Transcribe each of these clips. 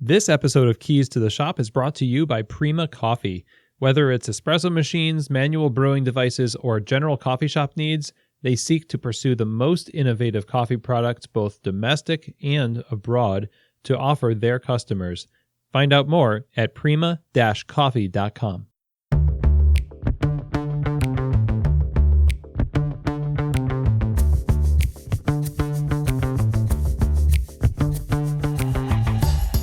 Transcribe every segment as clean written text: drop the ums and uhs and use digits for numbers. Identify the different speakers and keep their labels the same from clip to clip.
Speaker 1: This episode of Keys to the Shop is brought to you by Prima Coffee. Whether it's espresso machines, manual brewing devices, or general coffee shop needs, they seek to pursue the most innovative coffee products, both domestic and abroad, to offer their customers. Find out more at prima-coffee.com.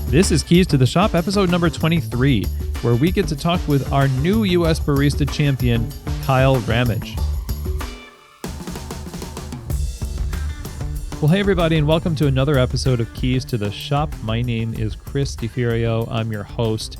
Speaker 1: This is Keys to the Shop, episode number 23, where we get to talk with our new US Barista champion, Kyle Ramage. Well, hey everybody, and welcome to another episode of Keys to the Shop. My name is Chris DiFiorio. I'm your host,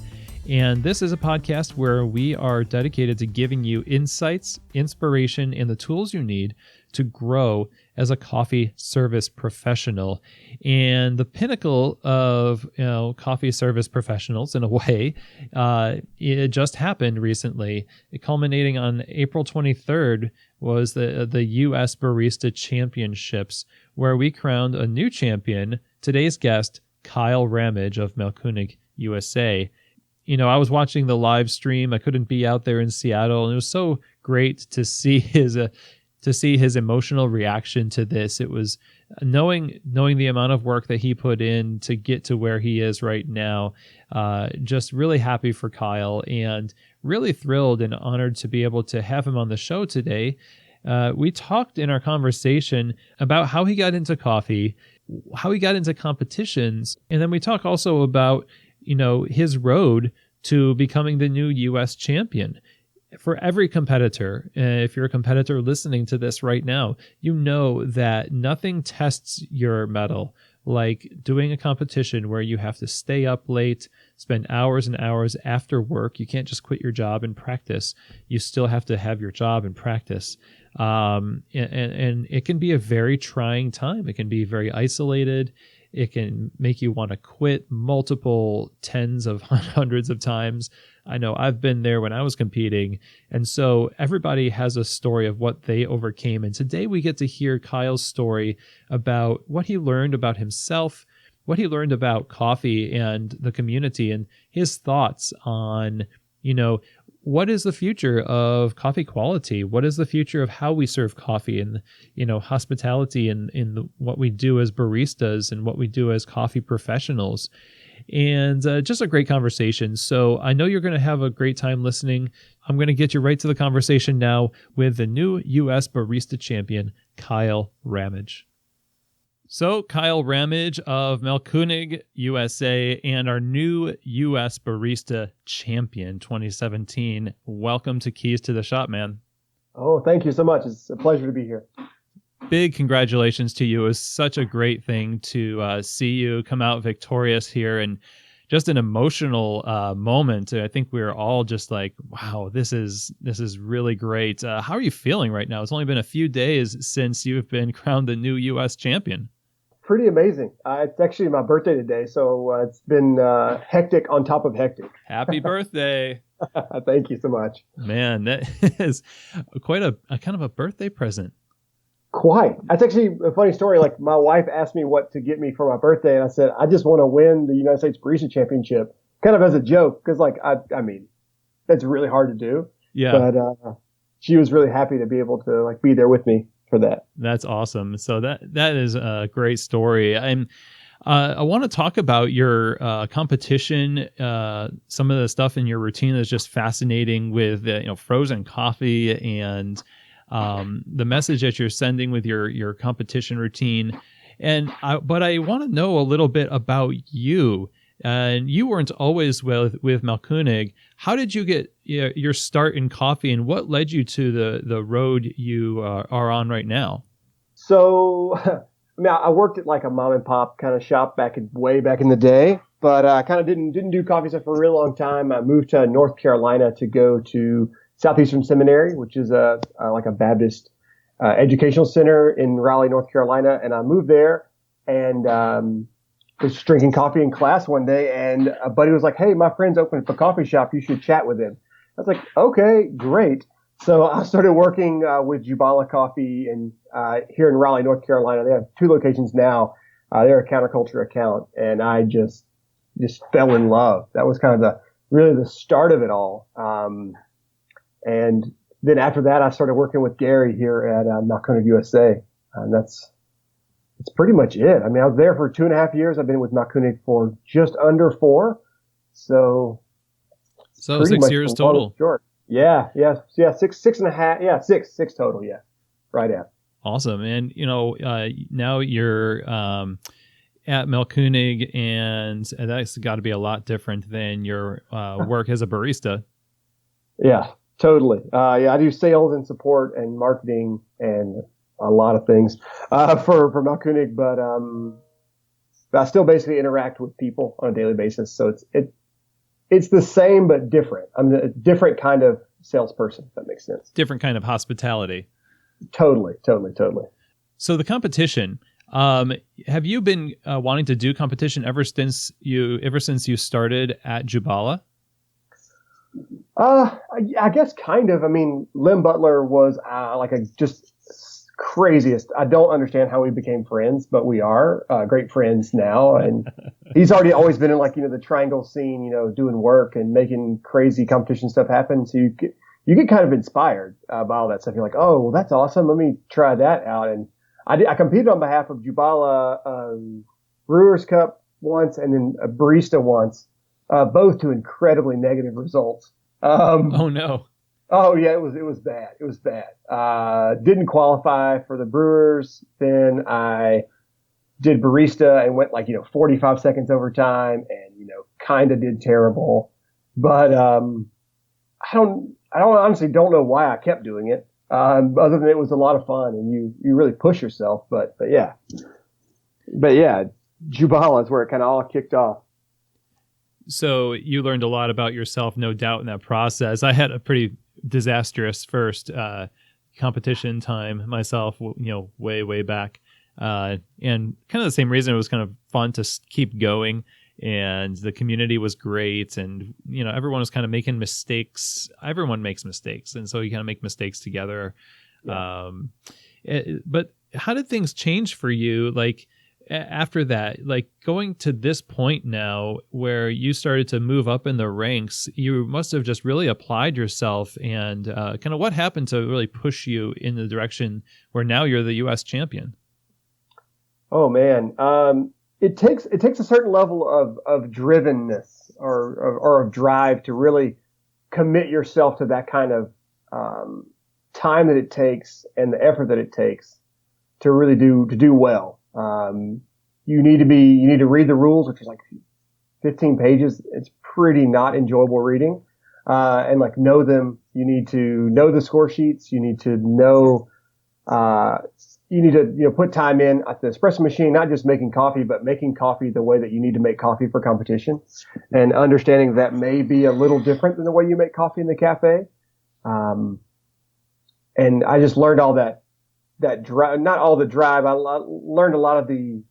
Speaker 1: and this is a podcast where we are dedicated to giving you insights, inspiration, and the tools you need to grow as a coffee service professional. And the pinnacle of coffee service professionals, in a way, it just happened recently. Culminating on April 23rd was the US Barista Championships, where we crowned a new champion, today's guest, Kyle Ramage of Mahlkonig USA. You know, I was watching the live stream. I couldn't be out there in Seattle, and it was so great to see his emotional reaction to this. It was knowing the amount of work that he put in to get to where he is right now. Just really happy for Kyle and really thrilled and honored to be able to have him on the show today. We talked in our conversation about how he got into coffee, how he got into competitions, and then we talk also about, his road to becoming the new U.S. champion. For every competitor, if you're a competitor listening to this right now, you know that nothing tests your mettle like doing a competition where you have to stay up late, spend hours and hours after work. You can't just quit your job and practice. You still have to have your job and practice. And it can be a very trying time. It can be very isolated. It can make you want to quit multiple tens of hundreds of times. I know I've been there when I was competing. And so everybody has a story of what they overcame. And today we get to hear Kyle's story about what he learned about himself, what he learned about coffee and the community, and his thoughts on, what is the future of coffee quality? What is the future of how we serve coffee and, hospitality and in what we do as baristas and what we do as coffee professionals? And just a great conversation. So I know you're going to have a great time listening. I'm going to get you right to the conversation now with the new U.S. Barista champion, Kyle Ramage. So Kyle Ramage of Mahlkonig USA and our new U.S. Barista champion 2017. Welcome to Keys to the Shop, man.
Speaker 2: Oh, thank you so much. It's a pleasure to be here.
Speaker 1: Big congratulations to you. It was such a great thing to see you come out victorious here, and just an emotional moment. I think we were all just like, wow, this is really great. How are you feeling right now? It's only been a few days since you've been crowned the new U.S. champion.
Speaker 2: Pretty amazing. It's actually my birthday today, so it's been hectic on top of hectic.
Speaker 1: Happy birthday.
Speaker 2: Thank you so much.
Speaker 1: Man, that is quite a kind of a birthday present.
Speaker 2: Quite. That's actually a funny story. Like, my wife asked me what to get me for my birthday, and I said, I just want to win the United States Barista Championship, kind of as a joke, because, I mean, that's really hard to do.
Speaker 1: Yeah.
Speaker 2: But she was really happy to be able to, be there with me for that.
Speaker 1: That's awesome. So that is a great story. I want to talk about your competition, some of the stuff in your routine that's just fascinating with frozen coffee and the message that you're sending with your competition routine. But I want to know a little bit about you. And you weren't always with Mahlkonig. How did you get your start in coffee, and what led you to the road you are on right now?
Speaker 2: So, I worked at a mom and pop kind of shop way back in the day, but I kind of didn't do coffee stuff for a real long time. I moved to North Carolina to go to Southeastern Seminary, which is a Baptist educational center in Raleigh, North Carolina, and I moved there and was drinking coffee in class one day, and a buddy was like, "Hey, my friend's opened up a coffee shop. You should chat with him." I was like, "Okay, great." So I started working with Jubala Coffee here in Raleigh, North Carolina. They have 2 locations now. They're a counterculture account, and I just just fell in love. That was kind of really the start of it all. And then after that, I started working with Gary here at Mahlkonig USA, and that's pretty much it. I mean, I was there for 2.5 years. I've been with Mahlkonig for just under 4, so
Speaker 1: 6 years total.
Speaker 2: Short. Yeah, 6.5. Yeah, six total. Yeah, right at.
Speaker 1: Awesome, and now you're at Mahlkonig, and that's got to be a lot different than your work as a barista.
Speaker 2: Yeah. Totally. I do sales and support and marketing and a lot of things for Mahlkonig, but I still basically interact with people on a daily basis. So it's the same but different. I'm a different kind of salesperson, if that makes sense.
Speaker 1: Different kind of hospitality.
Speaker 2: Totally.
Speaker 1: So the competition. Have you been wanting to do competition ever since you started at Jubala?
Speaker 2: I guess kind of. I mean, Lim Butler was like a just craziest. I don't understand how we became friends, but we are great friends now. And he's always been in the triangle scene, doing work and making crazy competition stuff happen. So you get kind of inspired by all that stuff. You're like, oh, well, that's awesome. Let me try that out. And I competed on behalf of Jubala Brewers Cup once and then a Barista once. Both to incredibly negative results.
Speaker 1: Oh no!
Speaker 2: Oh yeah, it was bad. It was bad. Didn't qualify for the Brewers. Then I did Barista and went 45 seconds overtime, and kind of did terrible. But I honestly don't know why I kept doing it. Other than it was a lot of fun and you really push yourself. But yeah, Jubala is where it kind of all kicked off.
Speaker 1: So you learned a lot about yourself, no doubt, in that process. I had a pretty disastrous first competition time myself, way back. And kind of the same reason, it was kind of fun to keep going, and the community was great, and everyone was kind of making mistakes. Everyone makes mistakes, and so you kind of make mistakes together. Yeah. But how did things change for you? After that, going to this point now where you started to move up in the ranks, you must have just really applied yourself, and kind of what happened to really push you in the direction where now you're the U.S. champion?
Speaker 2: Oh man. It takes a certain level of drivenness or of drive to really commit yourself to that kind of time that it takes and the effort that it takes to really do well. You need to read the rules, which is 15 pages. It's pretty not enjoyable reading. And know them. You need to know the score sheets. You need to know, put time in at the espresso machine, not just making coffee, but making coffee the way that you need to make coffee for competition, and understanding that may be a little different than the way you make coffee in the cafe. And I just learned all that drive, not all the drive. I learned a lot of the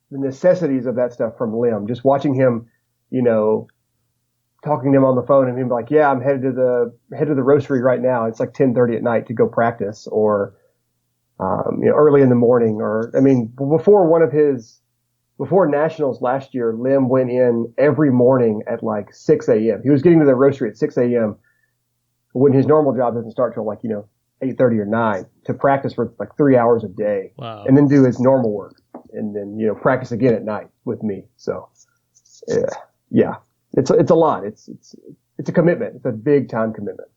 Speaker 2: necessities of that stuff from Lim. Just watching him, talking to him on the phone and him like, yeah, I'm headed to the roastery right now. It's 10:30 at night to go practice, or, early in the morning, or, before nationals last year, Lim went in every morning at 6 a.m. He was getting to the roastery at 6 a.m. when his normal job doesn't start till 8:30 or 9 to practice for 3 hours a day.
Speaker 1: Wow.
Speaker 2: And then do his normal work, and then practice again at night with me. So yeah, it's a lot. It's a commitment. It's a big time commitment.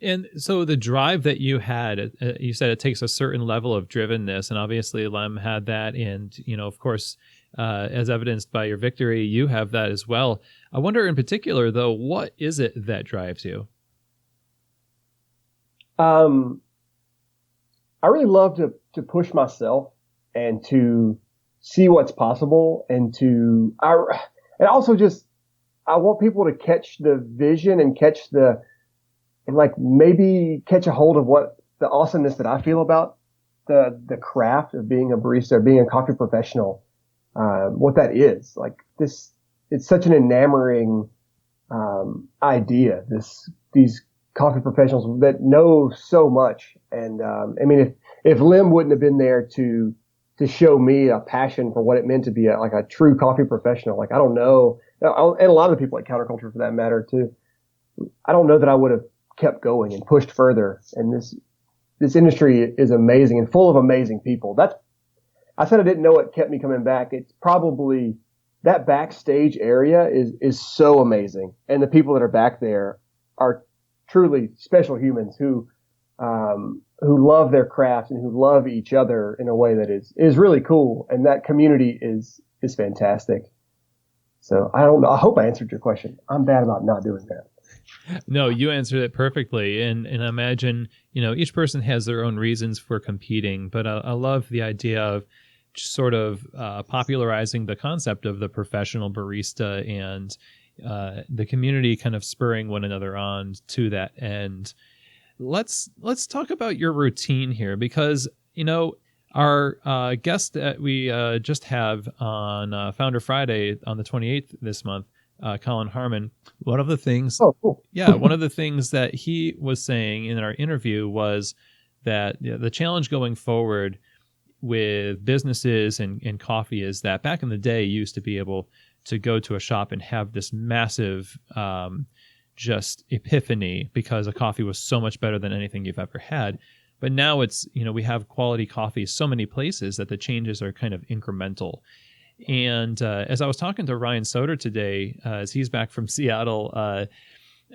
Speaker 1: And so the drive that you had, you said it takes a certain level of drivenness, and obviously Lem had that, and of course, as evidenced by your victory, you have that as well. I wonder in particular though, what is it that drives you?
Speaker 2: I really love to push myself and to see what's possible, and also just, I want people to catch the vision and maybe catch a hold of what the awesomeness that I feel about the craft of being a barista, or being a coffee professional, what that is. It's such an enamoring, idea. These coffee professionals that know so much. And, if Lim wouldn't have been there to to show me a passion for what it meant to be like a true coffee professional. Like, I don't know, and a lot of the people at Counterculture for that matter too. I don't know that I would have kept going and pushed further. And this industry is amazing and full of amazing people. I said I didn't know what kept me coming back. It's probably that backstage area is so amazing. And the people that are back there are truly special humans who love their craft and who love each other in a way that is really cool. And that community is fantastic. So I don't know. I hope I answered your question. I'm bad about not doing that.
Speaker 1: No, you answered it perfectly. And I imagine, each person has their own reasons for competing, but I love the idea of just sort of popularizing the concept of the professional barista and the community kind of spurring one another on to that end. Let's talk about your routine here, because, our guest that we just have on Founder Friday on the 28th this month, Colin Harmon, one of the things,
Speaker 2: cool.
Speaker 1: one of the things that he was saying in our interview was that the challenge going forward with businesses and coffee is that back in the day, you used to be able to go to a shop and have this massive just epiphany because a coffee was so much better than anything you've ever had. But now it's, we have quality coffee so many places that the changes are kind of incremental. And as I was talking to Ryan Soder today, as he's back from Seattle,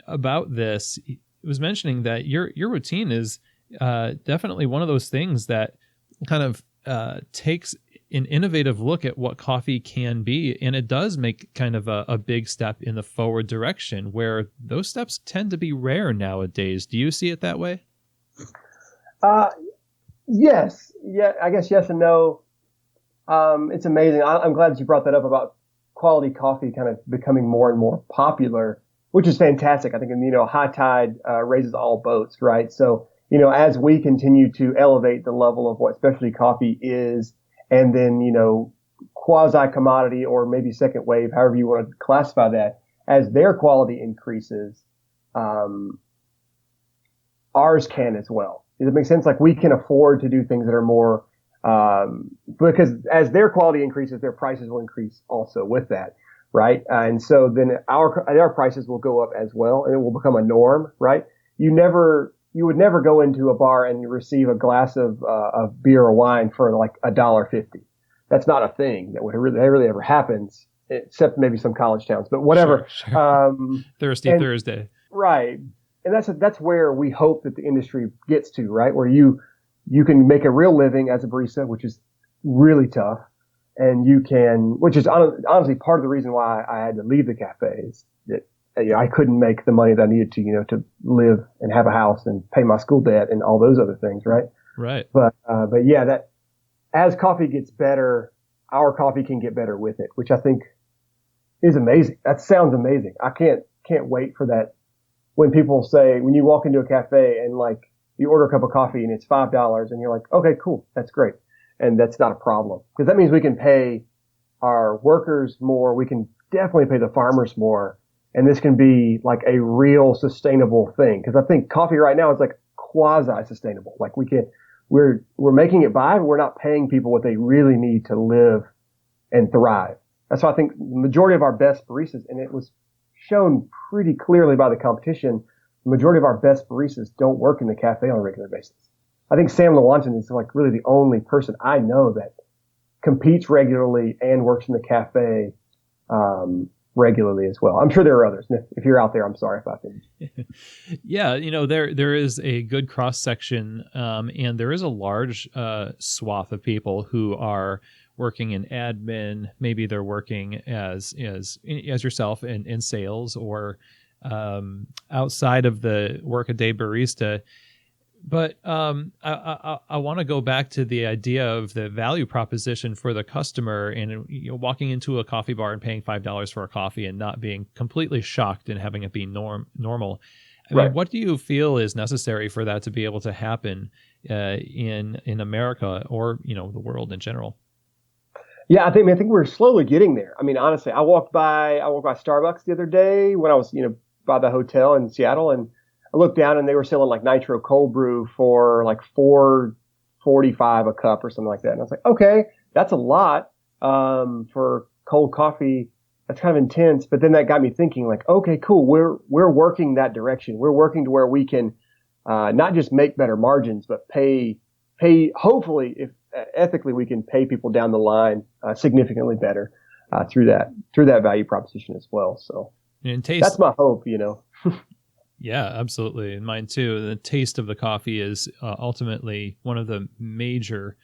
Speaker 1: about this, he was mentioning that your routine is definitely one of those things that kind of takes an innovative look at what coffee can be. And it does make kind of a big step in the forward direction where those steps tend to be rare nowadays. Do you see it that way?
Speaker 2: Yes. Yeah, I guess yes and no. It's amazing. I'm glad that you brought that up about quality coffee kind of becoming more and more popular, which is fantastic. I think, high tide raises all boats, right? So, as we continue to elevate the level of what specialty coffee is, and then, quasi commodity or maybe second wave, however you want to classify that, as their quality increases, ours can as well. Does it make sense? Like, we can afford to do things that are more, because as their quality increases, their prices will increase also with that, right? And so then our prices will go up as well, and it will become a norm, right? You would never go into a bar and receive a glass of beer or wine for like $1.50. That's not a thing that really ever happens, except maybe some college towns, but whatever.
Speaker 1: Sure. Thirsty Thursday.
Speaker 2: Right. And that's where we hope that the industry gets to, right? Where you can make a real living as a barista, which is really tough. And which is honestly part of the reason why I had to leave the cafe, is that I couldn't make the money that I needed to live and have a house and pay my school debt and all those other things, right?
Speaker 1: Right.
Speaker 2: But yeah, that as coffee gets better, our coffee can get better with it, which I think is amazing. That sounds amazing. I can't wait for that. When people say, when you walk into a cafe and like you order a cup of coffee and it's $5 and you're like, okay, cool. That's great. And that's not a problem, because that means we can pay our workers more. We can definitely pay the farmers more. And this can be like a real sustainable thing. Because I think coffee right now is like quasi-sustainable. Like we're making it by, but we're not paying people what they really need to live and thrive. That's why I think the majority of our best baristas, and it was shown pretty clearly by the competition, the majority of our best baristas don't work in the cafe on a regular basis. I think Sam Lewontin is like really the only person I know that competes regularly and works in the cafe regularly as well. I'm sure there are others. If you're out there, I'm sorry if I didn't.
Speaker 1: Yeah, there is a good cross section, and there is a large swath of people who are working in admin. Maybe they're working as yourself in sales or outside of the workaday barista. But I want to go back to the idea of the value proposition for the customer, and walking into a coffee bar and paying $5 for a coffee and not being completely shocked and having it be normal. I mean, what do you feel is necessary for that to be able to happen in America or the world in general?
Speaker 2: Yeah, I think we're slowly getting there. I mean, honestly, I walked by Starbucks the other day when I was by the hotel in Seattle, and I looked down and they were selling like nitro cold brew for like $4.50 $6.45 a cup or something like that. And I was like, okay, that's a lot for cold coffee. That's kind of intense. But then that got me thinking, like, okay, cool. We're working that direction. We're working to where we can not just make better margins, but pay. Hopefully, if ethically, we can pay people down the line significantly better through that value proposition as well. So
Speaker 1: and taste,
Speaker 2: that's my hope, you know.
Speaker 1: Yeah, absolutely. And mine too. The taste of the coffee is ultimately one of the major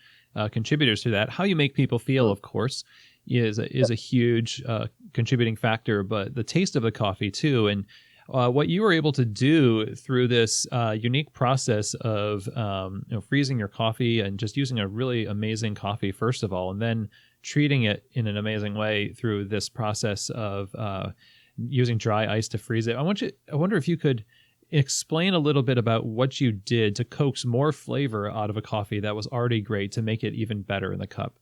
Speaker 1: contributors to that. How you make people feel, of course, is a huge contributing factor, but the taste of the coffee too. And what you were able to do through this unique process of freezing your coffee and just using a really amazing coffee, first of all, and then treating it in an amazing way through this process of using dry ice to freeze it. I wonder if you could explain a little bit about what you did to coax more flavor out of a coffee that was already great to make it even better in the cup.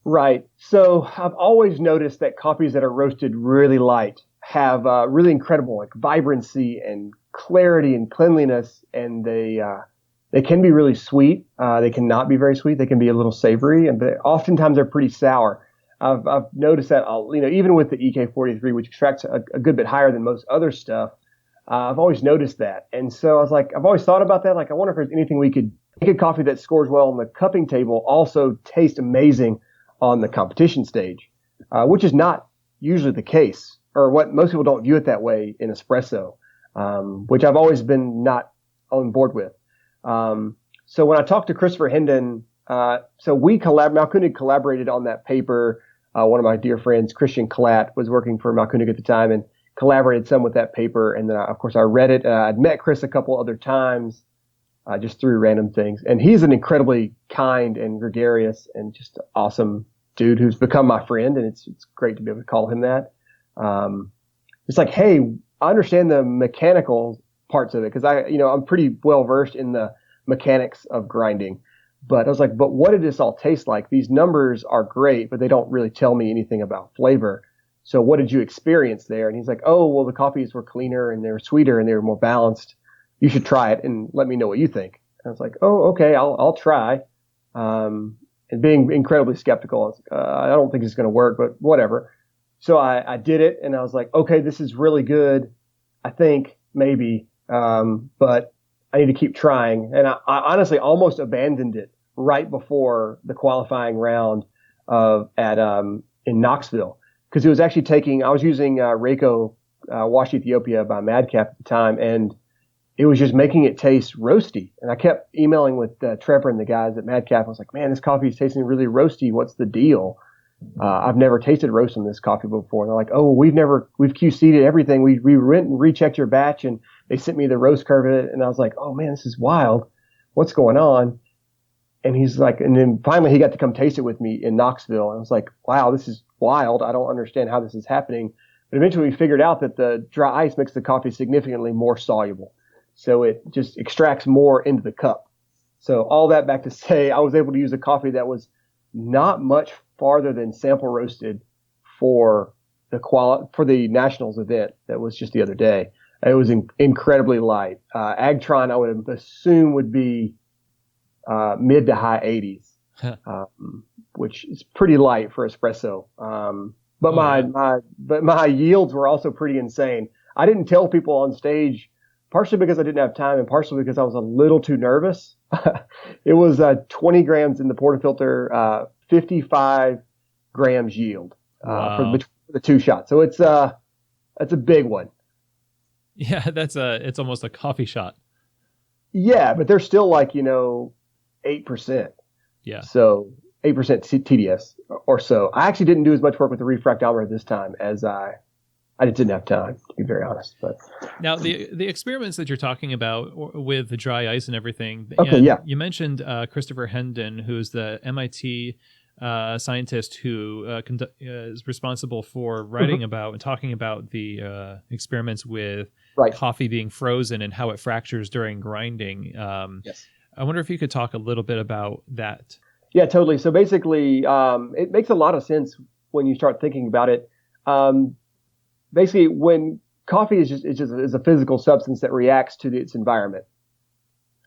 Speaker 2: Right. So I've always noticed that coffees that are roasted really light have really incredible like vibrancy and clarity and cleanliness, and they can be really sweet. They cannot be very sweet. They can be a little savory, and oftentimes they're pretty sour. I've noticed that, even with the EK43, which extracts a good bit higher than most other stuff, I've always noticed that. And so I was like, I've always thought about that. Like, I wonder if there's anything we could make a coffee that scores well on the cupping table also taste amazing on the competition stage, which is not usually the case, or what most people don't view it that way in espresso, which I've always been not on board with. So when I talked to Christopher Hendon, so Mahlkonig collaborated on that paper. One of my dear friends, Kristian Klatt, was working for Mahlkonig at the time and collaborated some with that paper. And then, of course, I read it. I'd met Chris a couple other times, just through random things. And he's an incredibly kind and gregarious and just awesome dude who's become my friend. And it's great to be able to call him that. It's like, hey, I understand the mechanical parts of it because I'm pretty well versed in the mechanics of grinding. But I was like, but what did this all taste like? These numbers are great, but they don't really tell me anything about flavor. So what did you experience there? And he's like, oh, well, the coffees were cleaner and they were sweeter and they were more balanced. You should try it and let me know what you think. And I was like, oh, okay, I'll try. And being incredibly skeptical, I was like, I don't think it's going to work, but whatever. So I did it and I was like, okay, this is really good. I think maybe, but I need to keep trying. And I honestly almost abandoned it right before the qualifying round in Knoxville, because it was actually I was using Reiko Wash Ethiopia by Madcap at the time, and it was just making it taste roasty. And I kept emailing with Trevor and the guys at Madcap. I was like, man, this coffee is tasting really roasty. What's the deal? I've never tasted roast in this coffee before. And they're like, oh, we've QC'd everything. We went and rechecked your batch, and they sent me the roast curve of it. And I was like, oh man, this is wild. What's going on? And he's like, and then finally he got to come taste it with me in Knoxville. And I was like, wow, this is wild. I don't understand how this is happening. But eventually we figured out that the dry ice makes the coffee significantly more soluble. So it just extracts more into the cup. So all that back to say, I was able to use a coffee that was not much farther than sample roasted for the Nationals event that was just the other day. It was incredibly light. Agtron, I would assume, would be mid to high 80s, which is pretty light for espresso. But my yields were also pretty insane. I didn't tell people on stage, partially because I didn't have time and partially because I was a little too nervous. It was 20 grams in the portafilter, 55 grams yield for the two shots. So it's a big one.
Speaker 1: Yeah, it's almost a coffee shot.
Speaker 2: Yeah, but they're still like 8%.
Speaker 1: Yeah.
Speaker 2: So 8% TDS or so. I actually didn't do as much work with the refractometer this time as I just didn't have time, to be very honest. But
Speaker 1: now the experiments that you're talking about with the dry ice and everything.
Speaker 2: Okay, yeah.
Speaker 1: You mentioned Christopher Hendon, who's the MIT scientist who is responsible for writing about and talking about the experiments with coffee being frozen and how it fractures during grinding.
Speaker 2: Yes.
Speaker 1: I wonder if you could talk a little bit about that.
Speaker 2: Yeah, totally. So basically, it makes a lot of sense when you start thinking about it. Basically, when coffee is a physical substance that reacts to its environment.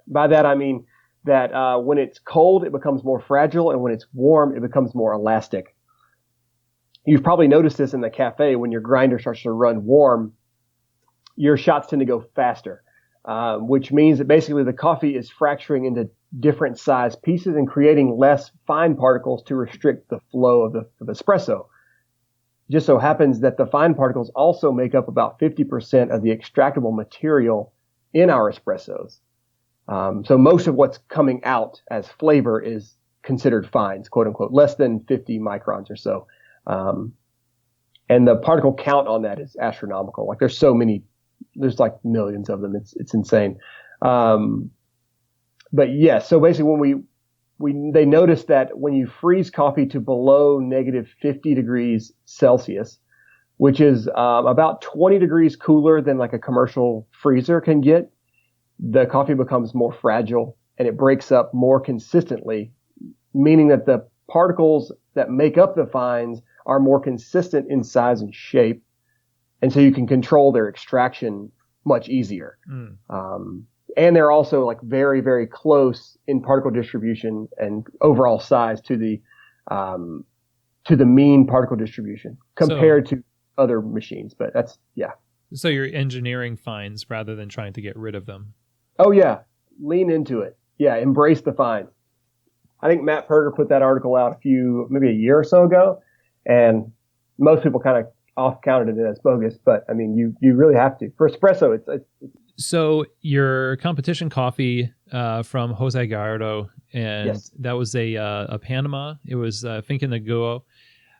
Speaker 2: By that I mean that when it's cold, it becomes more fragile, and when it's warm, it becomes more elastic. You've probably noticed this in the cafe when your grinder starts to run warm, your shots tend to go faster, which means that basically the coffee is fracturing into different size pieces and creating less fine particles to restrict the flow of the espresso. Just so happens that the fine particles also make up about 50% of the extractable material in our espressos. So most of what's coming out as flavor is considered fines, quote unquote, less than 50 microns or so. And the particle count on that is astronomical. Like there's so many, there's like millions of them. It's insane. But yeah, so basically when they noticed that when you freeze coffee to below negative 50 degrees Celsius, which is about 20 degrees cooler than like a commercial freezer can get, the coffee becomes more fragile and it breaks up more consistently, meaning that the particles that make up the fines are more consistent in size and shape. And so you can control their extraction much easier. And they're also like very, very close in particle distribution and overall size to the mean particle distribution compared to other machines. But that's, yeah.
Speaker 1: So you're engineering fines rather than trying to get rid of them.
Speaker 2: Oh yeah. Lean into it. Yeah. Embrace the fines. I think Matt Perger put that article out maybe a year or so ago, and most people kind of off counted it as bogus, but I mean, you really have to. For espresso, it's
Speaker 1: So your competition coffee from Jose Gallardo, and
Speaker 2: yes.
Speaker 1: That was a Panama. It was Finca Neguo.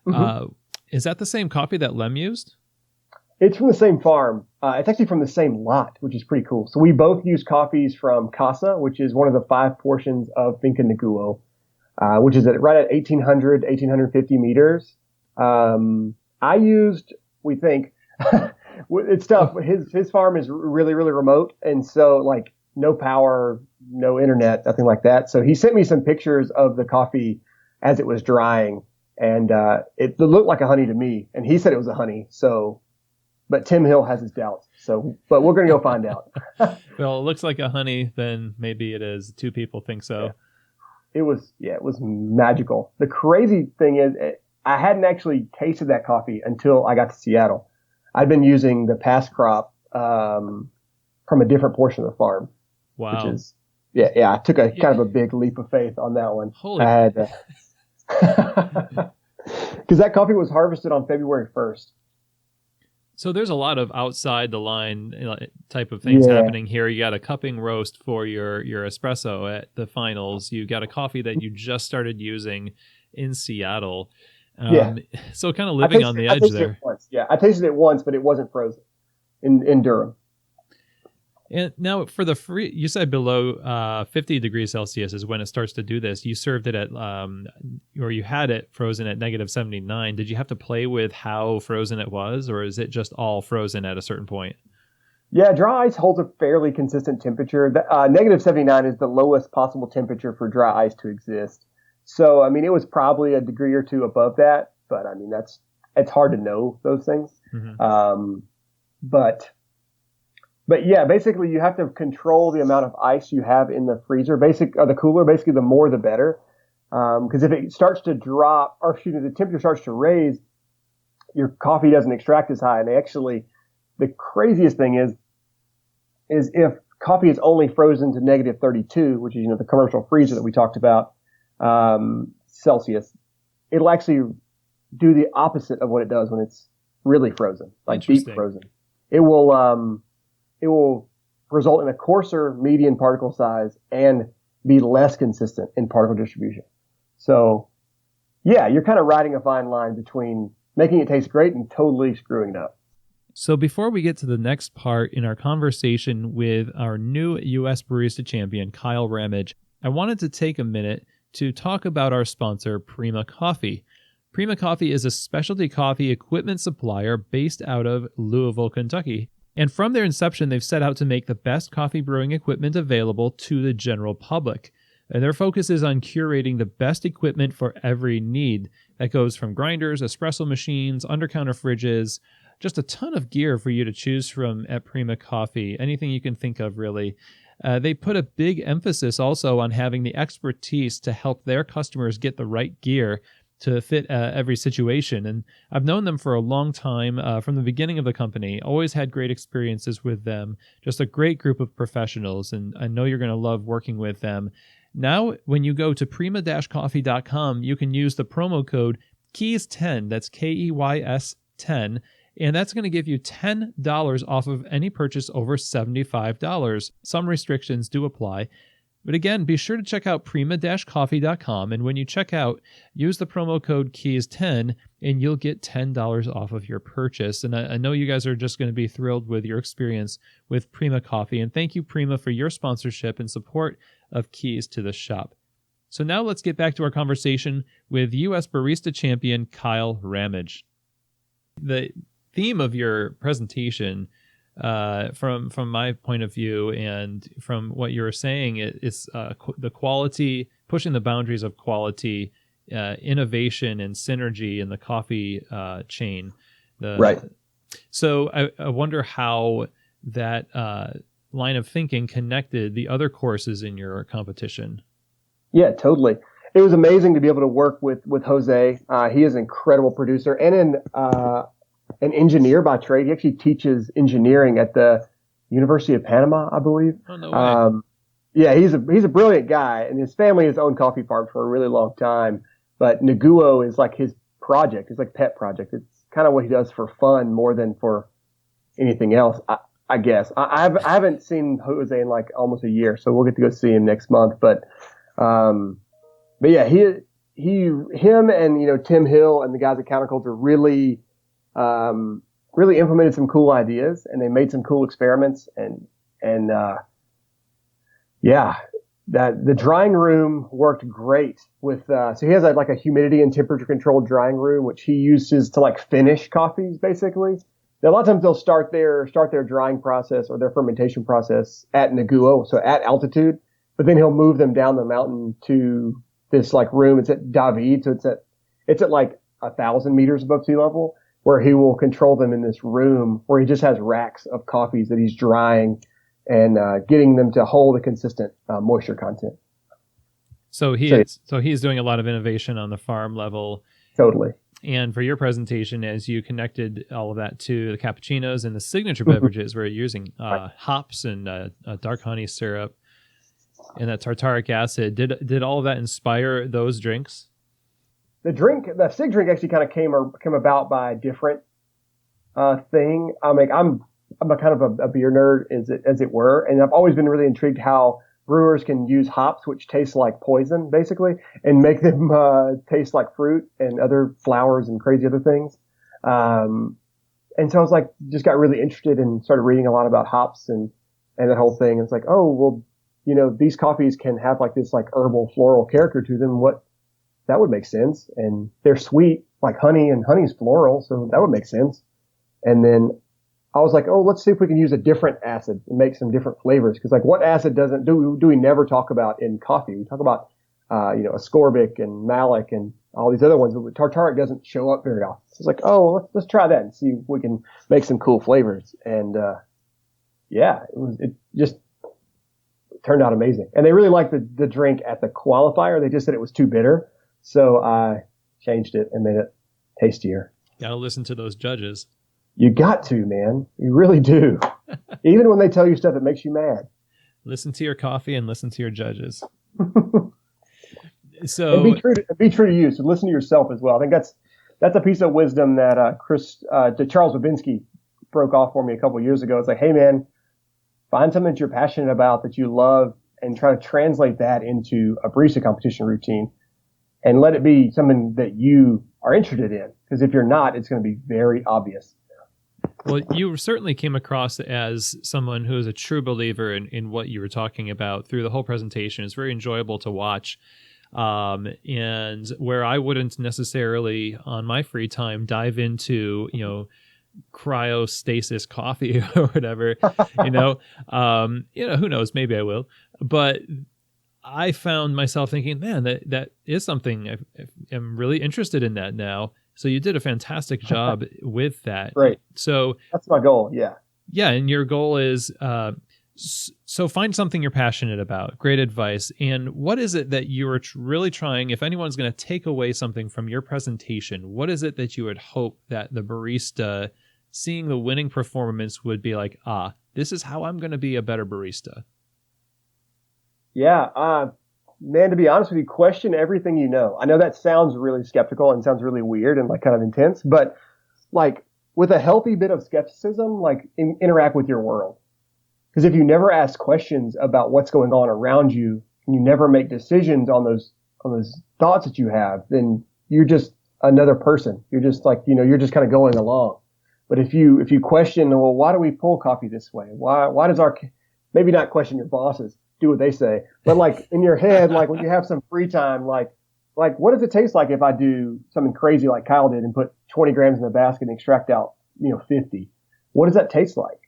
Speaker 2: Mm-hmm.
Speaker 1: Is that the same coffee that Lem used?
Speaker 2: It's from the same farm. It's actually from the same lot, which is pretty cool. So we both use coffees from Casa, which is one of the 5 portions of Finca Neguo, which is right at 1,850 meters. I used, we think, it's tough. His farm is really, really remote. And so like no power, no internet, nothing like that. So he sent me some pictures of the coffee as it was drying, and it looked like a honey to me. And he said it was a honey. So, but Tim Hill has his doubts. So, but we're going to go find out.
Speaker 1: Well, it looks like a honey, then maybe it is. 2 people think so.
Speaker 2: Yeah. It was magical. The crazy thing is I hadn't actually tasted that coffee until I got to Seattle. I've been using the past crop from a different portion of the farm.
Speaker 1: Wow.
Speaker 2: Which is, yeah. I took a kind of a big leap of faith on that one.
Speaker 1: Holy.
Speaker 2: I had, because that coffee was harvested on February 1st.
Speaker 1: So there's a lot of outside the line type of things happening here. You got a cupping roast for your espresso at the finals. You got a coffee that you just started using in Seattle. So kind of living on the edge there.
Speaker 2: I tasted it once, but it wasn't frozen in Durham.
Speaker 1: And now for the free, you said below 50 degrees Celsius is when it starts to do this. You served it at, or you had it frozen at negative 79. Did you have to play with how frozen it was, or is it just all frozen at a certain point?
Speaker 2: Yeah, dry ice holds a fairly consistent temperature. Negative 79 is the lowest possible temperature for dry ice to exist. So, I mean, it was probably a degree or 2 above that, but I mean, it's hard to know those things. Mm-hmm. But yeah, basically you have to control the amount of ice you have in the freezer, the cooler. Basically, the more the better. Because if it starts to drop, the temperature starts to raise, your coffee doesn't extract as high. And the craziest thing is if coffee is only frozen to negative 32, which is the commercial freezer that we talked about, Celsius, it'll actually do the opposite of what it does when it's really frozen, like deep frozen. It will result in a coarser median particle size and be less consistent in particle distribution. So, yeah, you're kind of riding a fine line between making it taste great and totally screwing it up.
Speaker 1: So before we get to the next part in our conversation with our new U.S. Barista champion, Kyle Ramage, I wanted to take a minute to talk about our sponsor, Prima Coffee. Prima Coffee is a specialty coffee equipment supplier based out of Louisville, Kentucky. And from their inception, they've set out to make the best coffee brewing equipment available to the general public. And their focus is on curating the best equipment for every need. That goes from grinders, espresso machines, under-counter fridges, just a ton of gear for you to choose from at Prima Coffee. Anything you can think of, really. They put a big emphasis also on having the expertise to help their customers get the right gear to fit every situation. And I've known them for a long time, from the beginning of the company, always had great experiences with them, just a great group of professionals, and I know you're going to love working with them. Now, when you go to prima-coffee.com, you can use the promo code KEYS10, that's KEYS 10, and that's going to give you $10 off of any purchase over $75. Some restrictions do apply. But again, be sure to check out prima-coffee.com, and when you check out, use the promo code KEYS10, and you'll get $10 off of your purchase. And I know you guys are just going to be thrilled with your experience with Prima Coffee, and thank you, Prima, for your sponsorship and support of Keys to the Shop. So now let's get back to our conversation with U.S. Barista champion Kyle Ramage. The theme of your presentation, from my point of view and from what you were saying, is the quality, pushing the boundaries of quality, innovation, and synergy in the coffee chain.
Speaker 2: Right.
Speaker 1: So I wonder how that line of thinking connected the other courses in your competition.
Speaker 2: Yeah, totally. It was amazing to be able to work with Jose. He is an incredible producer and an engineer by trade. He actually teaches engineering at the University of Panama, I believe.
Speaker 1: Oh, no way.
Speaker 2: Yeah, he's a brilliant guy, and his family has owned coffee farms for a really long time. But Neguo is like his project. It's like pet project. It's kind of what he does for fun more than for anything else, I guess. I haven't seen Jose in like almost a year, so we'll get to go see him next month. But yeah, him and Tim Hill and the guys at Counterculture really implemented some cool ideas, and they made some cool experiments, and that the drying room worked great with, so he has like a humidity and temperature controlled drying room, which he uses to like finish coffees basically. Now, a lot of times they'll start their drying process or their fermentation process at Neguo, so at altitude, but then he'll move them down the mountain to this like room. It's at David, so it's at like 1,000 meters above sea level, where he will control them in this room where he just has racks of coffees that he's drying and getting them to hold a consistent moisture content.
Speaker 1: So he's doing a lot of innovation on the farm level.
Speaker 2: Totally.
Speaker 1: And for your presentation, as you connected all of that to the cappuccinos and the signature beverages, where you're using hops and dark honey syrup and that tartaric acid, did all of that inspire those drinks? The SIG drink actually kind of came about by a different thing. I'm a kind of a beer nerd, as it were, and I've always been really intrigued how brewers can use hops, which taste like poison, basically, and make them taste like fruit and other flowers and crazy other things. And so I was like, just got really interested and started reading a lot about hops and that whole thing. And it's like, oh, well, these coffees can have like this like herbal floral character to them. That would make sense. And they're sweet, like honey, and honey's floral, so that would make sense. And then I was like, oh, let's see if we can use a different acid and make some different flavors. Because like, what acid do we never talk about in coffee? We talk about, ascorbic and malic and all these other ones, but tartaric doesn't show up very often. So it's like, oh, well, let's try that and see if we can make some cool flavors. And it just turned out amazing. And they really liked the drink at the qualifier. They just said it was too bitter. So I changed it and made it tastier. Gotta listen to those judges.
Speaker 2: You got to, man. You really do. Even when they tell you stuff that makes you mad.
Speaker 1: Listen to your coffee and listen to your judges. So
Speaker 2: and be true to you. So listen to yourself as well. I think that's a piece of wisdom that Charles Babinski broke off for me a couple of years ago. It's like, hey man, find something that you're passionate about, that you love, and try to translate that into a barista competition routine. And let it be something that you are interested in. Because if you're not, it's going to be very obvious.
Speaker 1: Well, you certainly came across as someone who is a true believer in what you were talking about through the whole presentation. It's very enjoyable to watch. And where I wouldn't necessarily, on my free time, dive into, cryostasis coffee or whatever, who knows, maybe I will. But I found myself thinking, man, that is something I'm really interested in that now. So you did a fantastic job with that.
Speaker 2: Right.
Speaker 1: So
Speaker 2: that's my goal. Yeah.
Speaker 1: Yeah. And your goal is So find something you're passionate about. Great advice. And what is it that you are really trying, if anyone's going to take away something from your presentation, what is it that you would hope that the barista seeing the winning performance would be like, this is how I'm going to be a better barista?
Speaker 2: Yeah. Man, to be honest with you, question everything you know. I know that sounds really skeptical and sounds really weird and like kind of intense, but like with a healthy bit of skepticism, like interact with your world. Because if you never ask questions about what's going on around you and you never make decisions on those thoughts that you have, then you're just another person. You're just like, you're just kind of going along. But if you question, well, why do we pull coffee this way? Why does maybe not question your bosses, do what they say, but like in your head, like when you have some free time, like what does it taste like if I do something crazy like Kyle did and put 20 grams in the basket and extract out, 50? What does that taste like?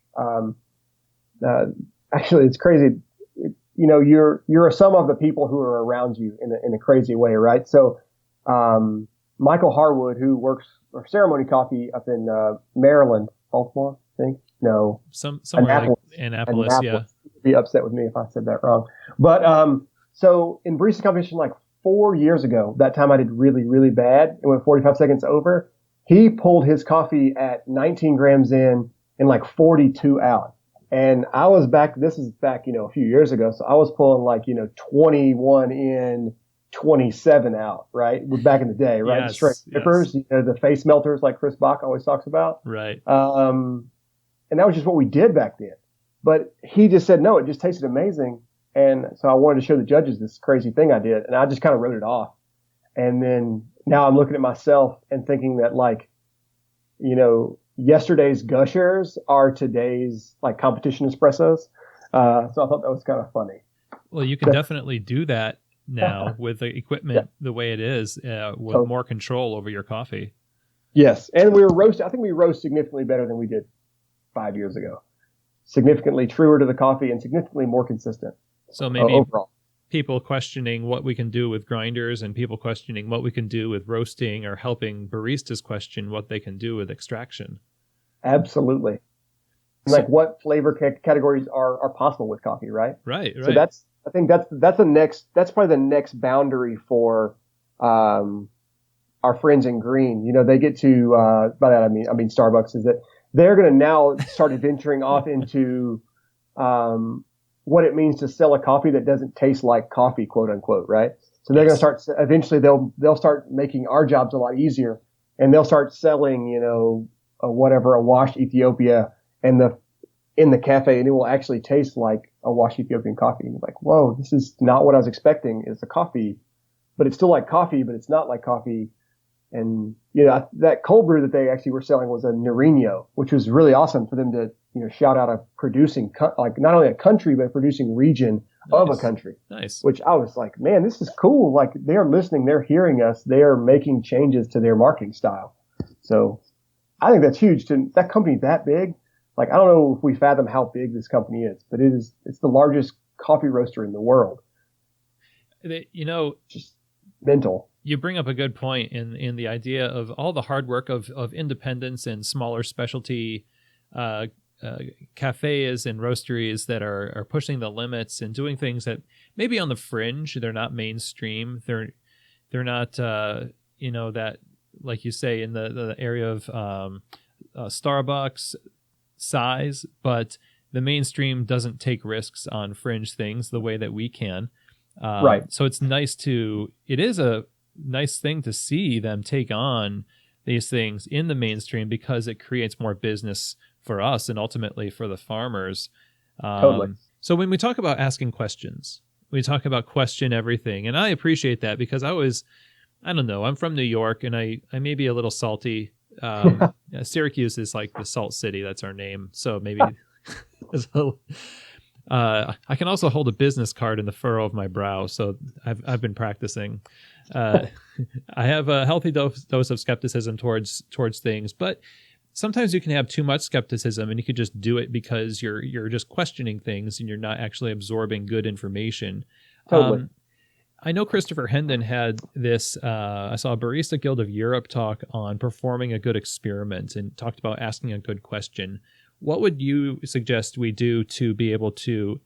Speaker 2: Actually, it's crazy. You're a sum of the people who are around you in a crazy way, right? So, Michael Harwood, who works for Ceremony Coffee up in Maryland, Baltimore, I think. No,
Speaker 1: somewhere like Annapolis. Yeah,
Speaker 2: he'd be upset with me if I said that wrong. But so in barista competition, like 4 years ago, that time I did really, really bad. It went 45 seconds over. He pulled his coffee at 19 grams in and like 42 out. And I was this is back, a few years ago. So I was pulling like, 21 in, 27 out, right? Back in the day, right?
Speaker 1: Yes,
Speaker 2: Straight rippers, the face melters like Chris Bach always talks about.
Speaker 1: Right.
Speaker 2: And that was just what we did back then. But he just said, no, it just tasted amazing. And so I wanted to show the judges this crazy thing I did. And I just kind of wrote it off. And then now I'm looking at myself and thinking that like, yesterday's gushers are today's like competition espressos. So I thought that was kind of funny.
Speaker 1: Well, you can definitely do that now with the equipment the way it is, with more control over your coffee.
Speaker 2: Yes. And I think we roast significantly better than we did 5 years ago. Significantly truer to the coffee and significantly more consistent.
Speaker 1: So maybe
Speaker 2: overall.
Speaker 1: People questioning what we can do with grinders and people questioning what we can do with roasting or helping baristas question what they can do with extraction.
Speaker 2: Absolutely. And like what flavor categories are possible with coffee, right?
Speaker 1: Right.
Speaker 2: So that's probably the next boundary for our friends in green. They get to by that I mean Starbucks, is that they're going to now start venturing off into what it means to sell a coffee that doesn't taste like coffee, quote unquote, right? So they're going to start eventually they'll start making our jobs a lot easier, and they'll start selling a washed Ethiopia in the cafe, and it will actually taste like a washed Ethiopian coffee. And you're like, whoa, this is not what I was expecting. It's a coffee, but it's still like coffee, but it's not like coffee. And that cold brew that they actually were selling was a Nariño, which was really awesome for them to shout out a producing like not only a country but a producing region of a country. Nice. Which I was like, man, this is cool. Like they are listening, they're hearing us, they are making changes to their marketing style. So I think that's huge. To that company that big, like I don't know if we fathom how big this company is, but it's the largest coffee roaster in the world. Just mental.
Speaker 1: You bring up a good point in the idea of all the hard work of independents and smaller specialty cafes and roasteries that are pushing the limits and doing things that maybe on the fringe, they're not mainstream. They're not that, like you say, in the area of Starbucks size, but the mainstream doesn't take risks on fringe things the way that we can.
Speaker 2: Right.
Speaker 1: So it is a nice thing to see them take on these things in the mainstream because it creates more business for us and ultimately for the farmers.
Speaker 2: Totally.
Speaker 1: So when we talk about asking questions, we talk about question everything. And I appreciate that because I don't know, I'm from New York and I may be a little salty. Syracuse is like the salt city. That's our name. So maybe I can also hold a business card in the furrow of my brow. So I've been practicing. I have a healthy dose of skepticism towards things, but sometimes you can have too much skepticism and you could just do it because you're just questioning things and you're not actually absorbing good information.
Speaker 2: Totally.
Speaker 1: I know Christopher Hendon had this, I saw a Barista Guild of Europe talk on performing a good experiment and talked about asking a good question. What would you suggest we do to be able to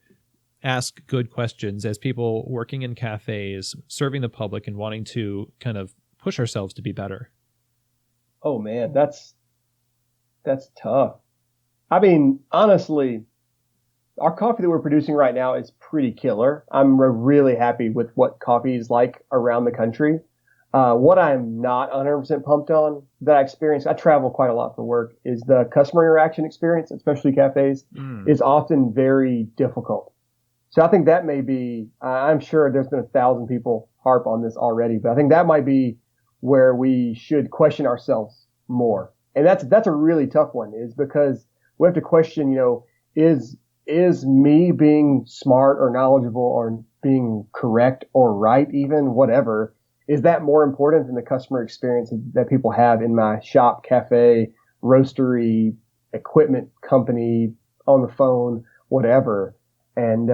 Speaker 1: ask good questions as people working in cafes, serving the public, and wanting to kind of push ourselves to be better?
Speaker 2: Oh man, that's tough. I mean, honestly, our coffee that we're producing right now is pretty killer. I'm really happy with what coffee is like around the country. What I'm not 100% pumped on that I travel quite a lot for work, is the customer interaction experience, especially cafes, is often very difficult. So I think that may be, I'm sure there's been 1,000 people harp on this already, but I think that might be where we should question ourselves more. And that's a really tough one, is because we have to question, is me being smart or knowledgeable or being correct or right, even whatever, is that more important than the customer experience that people have in my shop, cafe, roastery, equipment company, on the phone, whatever? And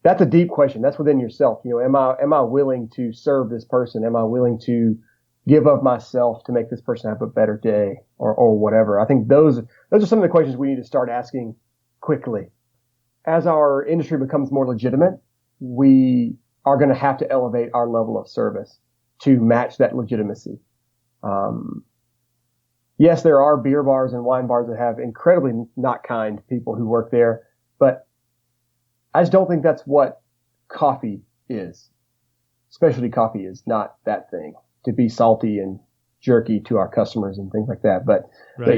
Speaker 2: that's a deep question. That's within yourself. Am I willing to serve this person? Am I willing to give of myself to make this person have a better day, or whatever? I think those are some of the questions we need to start asking quickly. As our industry becomes more legitimate, we are going to have to elevate our level of service to match that legitimacy. Yes, there are beer bars and wine bars that have incredibly not kind people who work there, but I just don't think that's what coffee is. Specialty coffee is not that thing, to be salty and jerky to our customers and things like that. But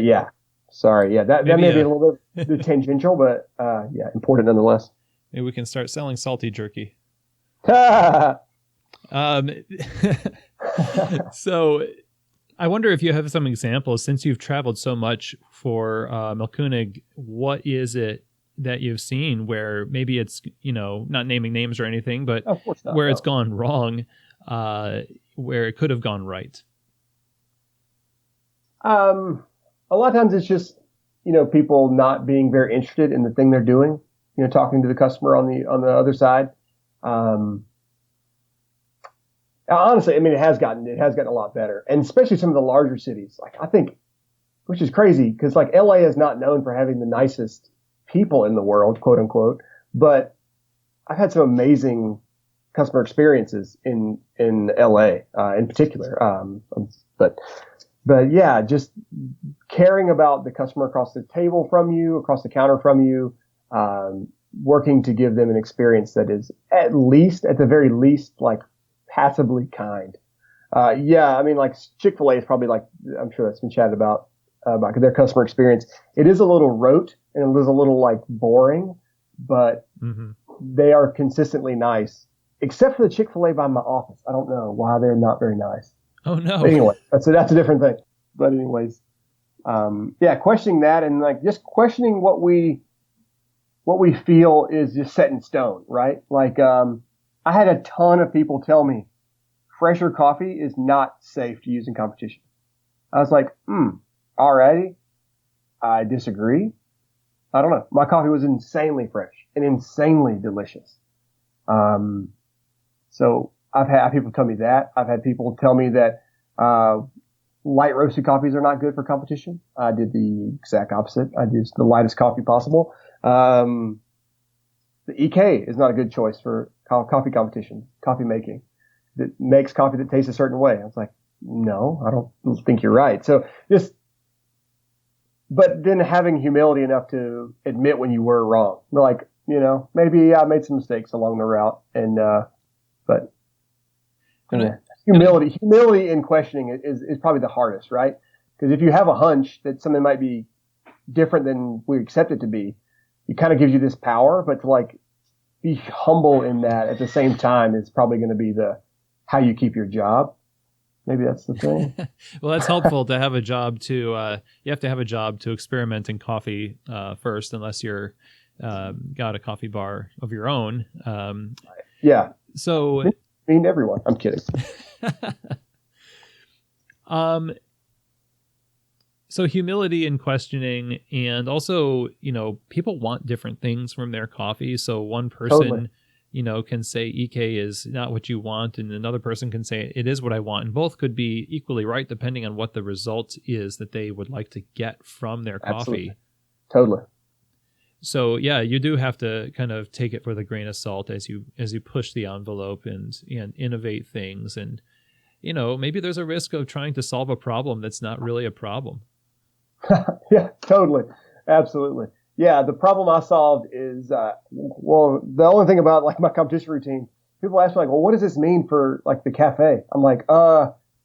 Speaker 2: yeah, sorry. Yeah, that may be a little bit tangential, but yeah, important nonetheless.
Speaker 1: Maybe we can start selling salty jerky. So I wonder if you have some examples, since you've traveled so much for Mahlkonig. What is it that you've seen where maybe it's, not naming names or anything, but where it's gone wrong, where it could have gone right?
Speaker 2: A lot of times it's just, people not being very interested in the thing they're doing, talking to the customer on the other side. Honestly, I mean, it has gotten a lot better, and especially some of the larger cities. Like, I think, which is crazy, because like LA is not known for having the nicest people in the world, quote unquote, but I've had some amazing customer experiences in LA, in particular. But yeah, just caring about the customer across the table from you, across the counter from you, working to give them an experience that is at the very least, like passably kind. Yeah, I mean, like Chick-fil-A is probably, like, I'm sure that's been chatted about their customer experience. It is a little rote and it is a little like boring, but they are consistently nice, except for the Chick-fil-A by my office. I don't know why they're not very nice.
Speaker 1: Oh no.
Speaker 2: But anyway, that's a different thing. But anyways, yeah, questioning that, and like just questioning what we feel is just set in stone, right? Like, I had a ton of people tell me fresher coffee is not safe to use in competition. I was like, alrighty. I disagree. I don't know. My coffee was insanely fresh and insanely delicious. So I've had people tell me that. I've had people tell me that light roasted coffees are not good for competition. I did the exact opposite. I used the lightest coffee possible. The EK is not a good choice for coffee competition, coffee making. That makes coffee that tastes a certain way. I was like, no, I don't think you're right. So but then having humility enough to admit when you were wrong. Like, maybe I made some mistakes along the route, and but humility in questioning is probably the hardest, right? Because if you have a hunch that something might be different than we accept it to be, it kind of gives you this power, but to like be humble in that at the same time is probably going to be how you keep your job. Maybe that's the thing.
Speaker 1: Well, that's helpful to have a job to, you have to have a job to experiment in coffee first, unless you're got a coffee bar of your own.
Speaker 2: Yeah.
Speaker 1: So,
Speaker 2: I mean, everyone. I'm kidding.
Speaker 1: So humility in questioning, and also, people want different things from their coffee. So one person, can say EK is not what you want, and another person can say it is what I want. And both could be equally right, depending on what the result is that they would like to get from their coffee.
Speaker 2: Absolutely. Totally.
Speaker 1: So yeah, you do have to kind of take it with a grain of salt as you push the envelope and innovate things. And, maybe there's a risk of trying to solve a problem that's not really a problem.
Speaker 2: Yeah, totally. Absolutely. Yeah, the problem I solved is, the only thing about like my competition routine, people ask me like, well, what does this mean for like the cafe? I'm like,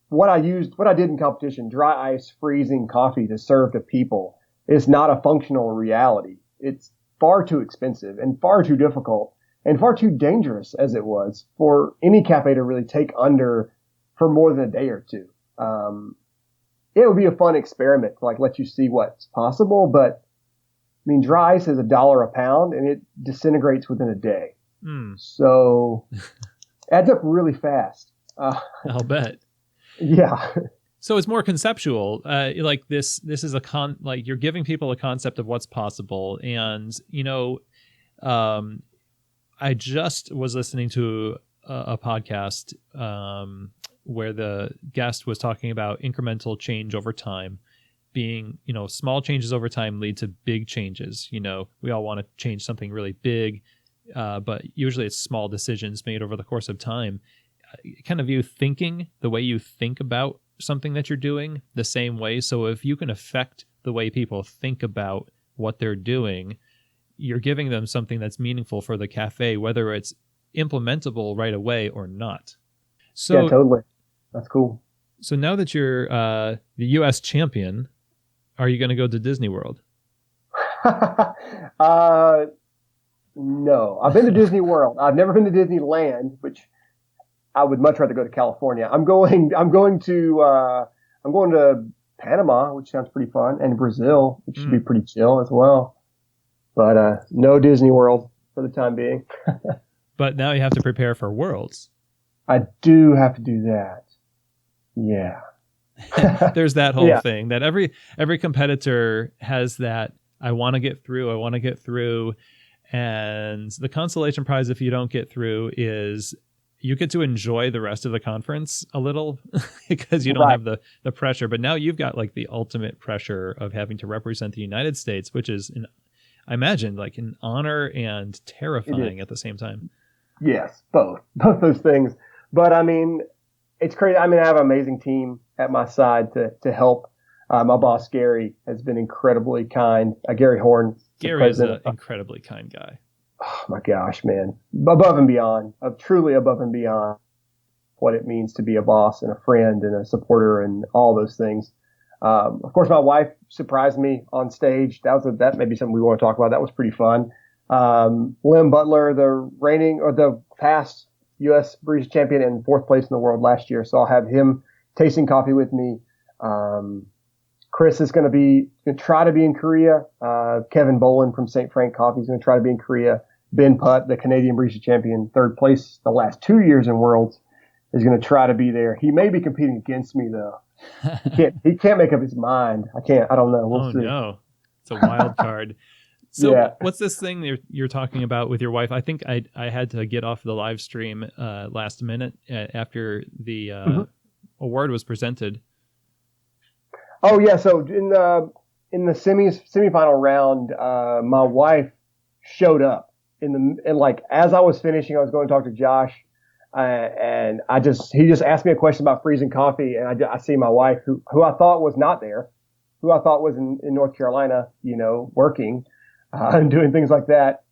Speaker 2: what I did in competition, dry ice freezing coffee to serve to people is not a functional reality. It's far too expensive and far too difficult and far too dangerous as it was for any cafe to really take under for more than a day or two. It would be a fun experiment to like let you see what's possible, but I mean, dry ice is $1 a pound and it disintegrates within a day. So adds up really fast.
Speaker 1: I'll bet.
Speaker 2: Yeah.
Speaker 1: So it's more conceptual. Like this is like you're giving people a concept of what's possible. And, I just was listening to a podcast where the guest was talking about incremental change over time being, small changes over time lead to big changes. We all want to change something really big, but usually it's small decisions made over the course of time. Kind of the way you think about something that you're doing the same way. So if you can affect the way people think about what they're doing, you're giving them something that's meaningful for the cafe, whether it's implementable right away or not. So
Speaker 2: yeah, totally. That's cool.
Speaker 1: So now that you're the U.S. champion, are you going to go to Disney World?
Speaker 2: No, I've been to Disney World. I've never been to Disneyland, which I would much rather go to California. I'm going to Panama, which sounds pretty fun, and Brazil, which should be pretty chill as well. But no Disney World for the time being.
Speaker 1: But now you have to prepare for Worlds.
Speaker 2: I do have to do that. Yeah.
Speaker 1: There's that whole thing that every competitor has that I want to get through. And the consolation prize, if you don't get through, is you get to enjoy the rest of the conference a little because you don't have the pressure. But now you've got like the ultimate pressure of having to represent the United States, which is, I imagine, like an honor and terrifying at the same time.
Speaker 2: Yes, both those things. But I mean, it's crazy. I mean, I have an amazing team at my side to help. My boss, Gary, has been incredibly kind. Gary Horn.
Speaker 1: Gary is an incredibly kind guy.
Speaker 2: Oh my gosh, man. Above and beyond, truly above and beyond what it means to be a boss and a friend and a supporter and all those things. Of course, my wife surprised me on stage. That may be something we want to talk about. That was pretty fun. Lim Butler, the past U.S. Barista champion and fourth place in the world last year. So I'll have him tasting coffee with me. Chris is going to try to be in Korea. Kevin Bolin from St. Frank Coffee is going to try to be in Korea. Ben Putt, the Canadian Barista champion, third place the last 2 years in Worlds, is going to try to be there. He may be competing against me though. He can't make up his mind. I don't know. We'll see.
Speaker 1: No, it's a wild card. So what's this thing you're talking about with your wife? I think I had to get off the live stream last minute after the award was presented.
Speaker 2: Oh yeah, so in the semifinal round, my wife showed up and like as I was finishing, I was going to talk to Josh, and he just asked me a question about freezing coffee, and I see my wife who I thought was not there, who I thought was in North Carolina, working and doing things like that.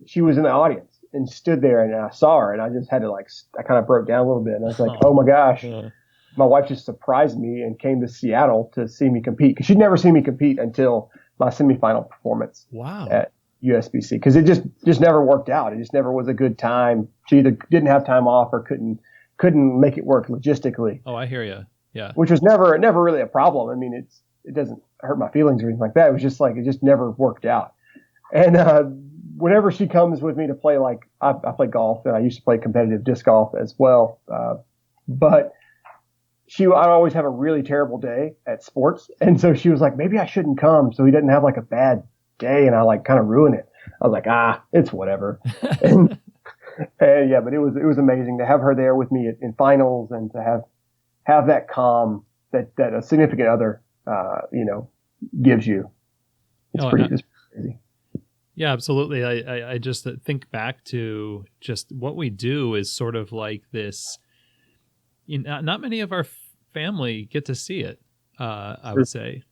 Speaker 2: She was in the audience and stood there, and I saw her, and I just had to I kind of broke down a little bit, and I was like, oh my gosh. Yeah. My wife just surprised me and came to Seattle to see me compete because she'd never seen me compete until my semifinal performance at USBC because it just never worked out. It just never was a good time. She either didn't have time off or couldn't make it work logistically.
Speaker 1: Oh, I hear you. Yeah.
Speaker 2: Which was never really a problem. I mean, it doesn't hurt my feelings or anything like that. It was just like it just never worked out. And whenever she comes with me to play, like I play golf and I used to play competitive disc golf as well, but I'd always have a really terrible day at sports. And so she was like, maybe I shouldn't come so he doesn't have like a bad day and I like kind of ruin it. I was like, it's whatever. and yeah, but it was amazing to have her there with me in finals and to have that calm that a significant other, gives you. It's
Speaker 1: Oh,
Speaker 2: pretty crazy.
Speaker 1: yeah, absolutely. I just think back to just what we do is sort of like this. Not many of our family get to see it. I would say.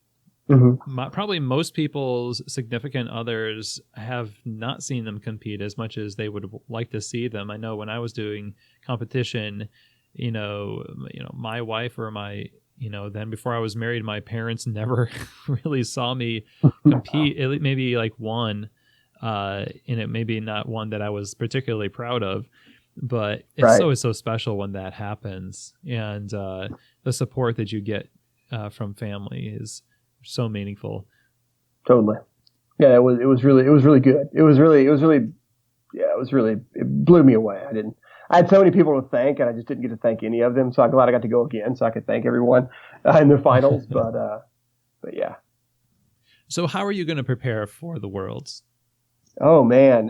Speaker 1: Probably most people's significant others have not seen them compete as much as they would like to see them. I know when I was doing competition, my wife or then before I was married, my parents never really saw me compete. It maybe like one, and it maybe not one that I was particularly proud of, but it's always so special when that happens. And the support that you get from family is so meaningful.
Speaker 2: Totally. Yeah, it was really good. It blew me away. I had so many people to thank, and I just didn't get to thank any of them. So I'm glad I got to go again, so I could thank everyone in the finals. But yeah.
Speaker 1: So how are you going to prepare for the Worlds?
Speaker 2: Oh man.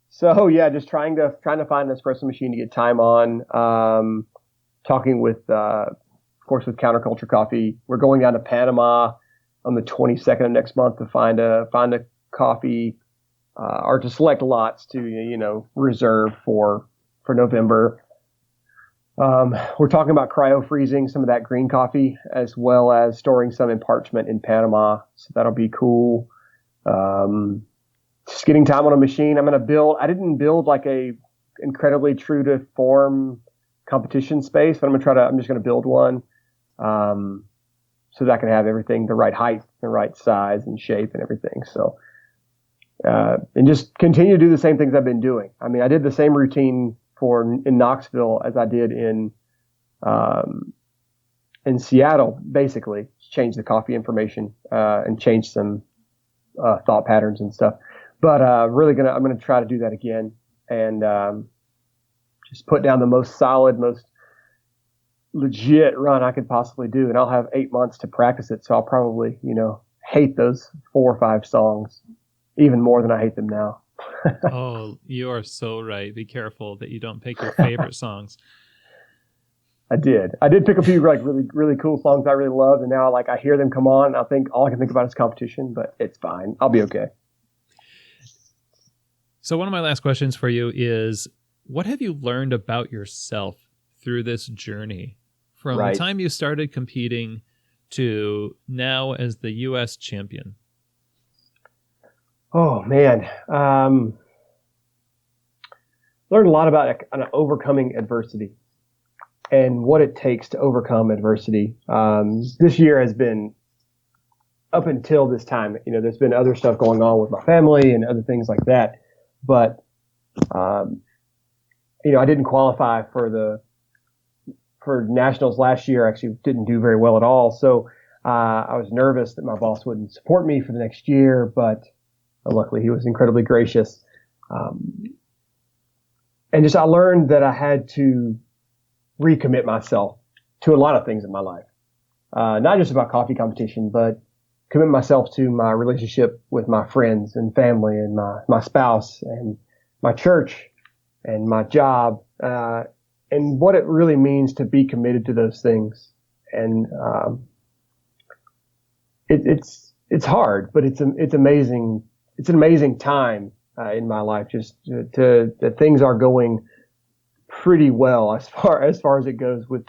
Speaker 2: So yeah, just trying to find an espresso machine to get time on. Talking with, of course, with Counterculture Coffee. We're going down to Panama on the 22nd of next month to find a coffee, or to select lots to reserve for November. We're talking about cryo freezing some of that green coffee as well as storing some in parchment in Panama. So that'll be cool. Just getting time on a machine. I didn't build like a incredibly true to form competition space, but I'm just going to build one. So that I can have everything the right height, the right size and shape and everything. So, and just continue to do the same things I've been doing. I mean, I did the same routine in Knoxville as I did in Seattle, basically change the coffee information, and change some, thought patterns and stuff. But, I'm going to try to do that again and, just put down the most solid, most legit run I could possibly do. And I'll have 8 months to practice it. So I'll probably, hate those 4 or 5 songs even more than I hate them now.
Speaker 1: Oh, you are so right. Be careful that you don't pick your favorite songs.
Speaker 2: I did pick a few like really, really cool songs I really loved. And now I hear them come on. I think all I can think about is competition, but it's fine. I'll be okay.
Speaker 1: So one of my last questions for you is, what have you learned about yourself through this journey from the time you started competing to now as the U.S. champion?
Speaker 2: Oh, man. Learned a lot about overcoming adversity and what it takes to overcome adversity. This year has been, up until this time, there's been other stuff going on with my family and other things like that. But, I didn't qualify for nationals last year. I actually didn't do very well at all. So, I was nervous that my boss wouldn't support me for the next year, but luckily he was incredibly gracious. And I learned that I had to recommit myself to a lot of things in my life. Not just about coffee competition, but commit myself to my relationship with my friends and family and my spouse and my church and my job, and what it really means to be committed to those things. And, it's hard, but it's amazing. It's an amazing time, in my life, just that things are going pretty well as far as it goes with,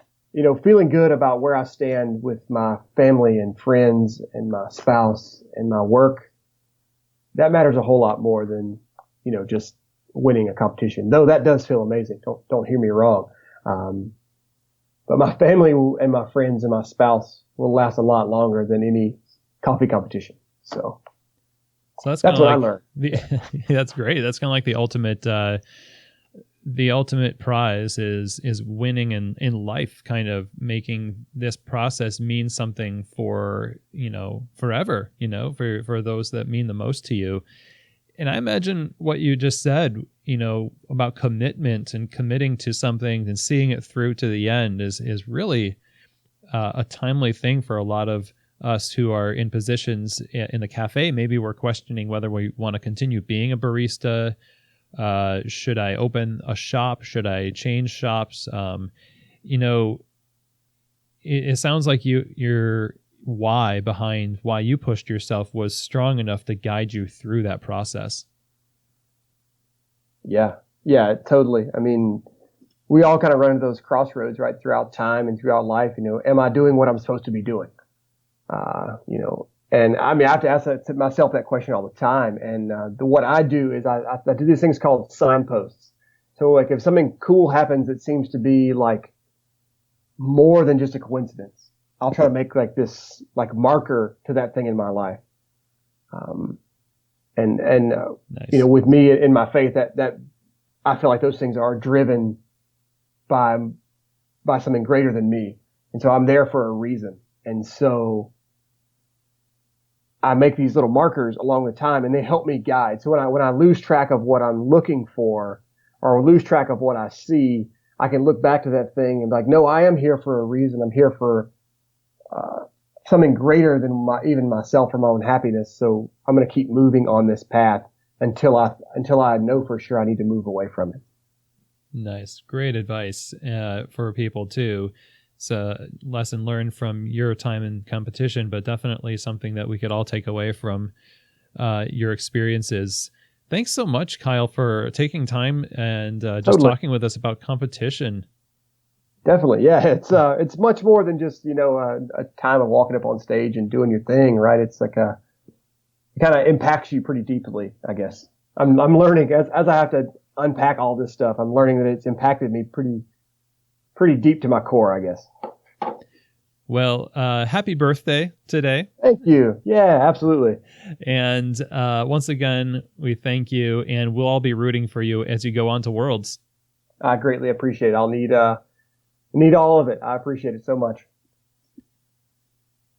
Speaker 2: feeling good about where I stand with my family and friends and my spouse and my work. That matters a whole lot more than, just winning a competition, though that does feel amazing. Don't hear me wrong. But my family and my friends and my spouse will last a lot longer than any coffee competition. So
Speaker 1: that's
Speaker 2: what I learned.
Speaker 1: That's great. That's kind of like the ultimate prize is winning in life, kind of making this process mean something for, forever, for those that mean the most to you. And I imagine what you just said, about commitment and committing to something and seeing it through to the end is really a timely thing for a lot of us who are in positions in the cafe. Maybe we're questioning whether we want to continue being a barista. Should I open a shop? Should I change shops? It sounds like you're why behind why you pushed yourself was strong enough to guide you through that process.
Speaker 2: Yeah, totally. I mean, we all kind of run into those crossroads, right, throughout time and throughout life. Am I doing what I'm supposed to be doing? And I mean, I have to ask myself that question all the time. And what I do is I do these things called signposts. So like if something cool happens that seems to be like more than just a coincidence, I'll try to make like this like marker to that thing in my life.
Speaker 1: Nice.
Speaker 2: With me in my faith, that I feel like those things are driven by something greater than me. And so I'm there for a reason. And so I make these little markers along the time, and they help me guide. So when I lose track of what I'm looking for or lose track of what I see, I can look back to that thing and be like, no, I am here for a reason. I'm here for something greater than even myself or my own happiness. So I'm going to keep moving on this path until I know for sure I need to move away from it.
Speaker 1: Nice. Great advice for people too. It's a lesson learned from your time in competition, but definitely something that we could all take away from your experiences. Thanks so much, Kyle, for taking time and just talking with us about competition.
Speaker 2: Definitely. Yeah. It's much more than just, a time of walking up on stage and doing your thing, right? It's like it kind of impacts you pretty deeply, I guess. I'm learning as I have to unpack all this stuff. I'm learning that it's impacted me pretty deep to my core, I guess.
Speaker 1: Well, happy birthday today.
Speaker 2: Thank you. Yeah, absolutely.
Speaker 1: And once again, we thank you, and we'll all be rooting for you as you go on to Worlds.
Speaker 2: I greatly appreciate it. I'll need all of it. I appreciate it so much.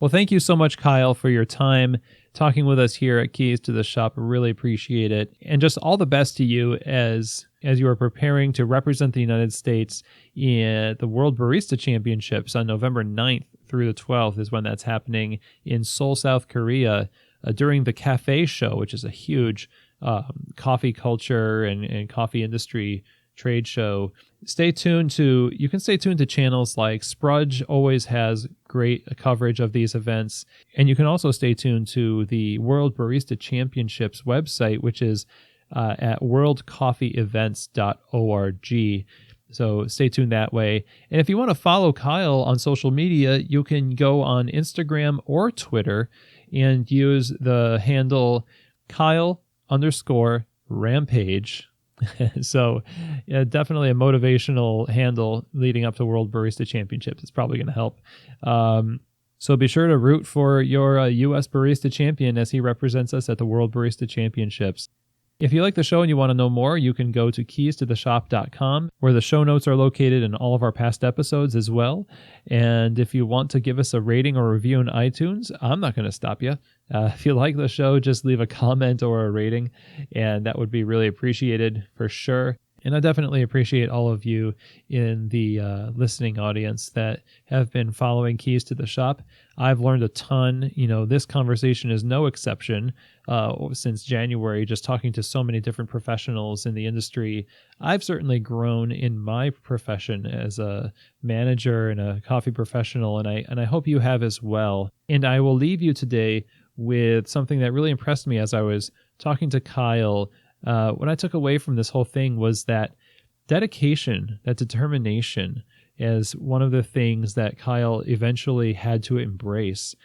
Speaker 1: Well, thank you so much, Kyle, for your time talking with us here at Keys to the Shop. Really appreciate it. And just all the best to you as you are preparing to represent the United States in the World Barista Championships on November 9th through the 12th is when that's happening in Seoul, South Korea, during the Cafe Show, which is a huge coffee culture and coffee industry trade show. You can stay tuned to channels like Sprudge always has great coverage of these events. And you can also stay tuned to the World Barista Championships website, which is at worldcoffeeevents.org. So stay tuned that way. And if you want to follow Kyle on social media, you can go on Instagram or Twitter and use the handle Kyle_Rampage. So definitely a motivational handle leading up to World Barista Championships. It's probably going to help. So be sure to root for your U.S. Barista champion as he represents us at the World Barista Championships. If you like the show and you want to know more, you can go to keystotheshop.com, where the show notes are located in all of our past episodes as well. And if you want to give us a rating or review in iTunes, I'm not going to stop you. If you like the show, just leave a comment or a rating, and that would be really appreciated for sure. And I definitely appreciate all of you in the listening audience that have been following Keys to the Shop. I've learned a ton. This conversation is no exception. Since January, just talking to so many different professionals in the industry, I've certainly grown in my profession as a manager and a coffee professional, and I hope you have as well. And I will leave you today with something that really impressed me as I was talking to Kyle. What I took away from this whole thing was that dedication, that determination, as one of the things that Kyle eventually had to embrace,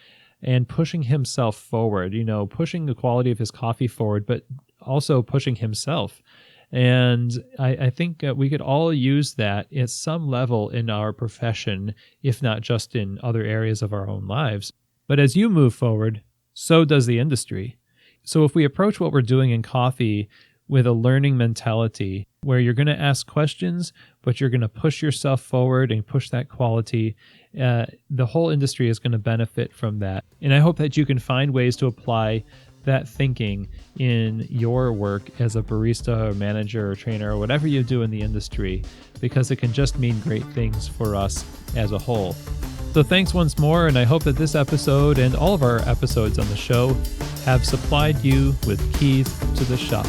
Speaker 1: and pushing himself forward, pushing the quality of his coffee forward, but also pushing himself. And I think we could all use that at some level in our profession, if not just in other areas of our own lives. But as you move forward, so does the industry. So if we approach what we're doing in coffee with a learning mentality, where you're going to ask questions, but you're going to push yourself forward and push that quality, the whole industry is going to benefit from that. And I hope that you can find ways to apply that thinking in your work as a barista or manager or trainer or whatever you do in the industry, because it can just mean great things for us as a whole. So thanks once more, and I hope that this episode and all of our episodes on the show have supplied you with keys to the shop.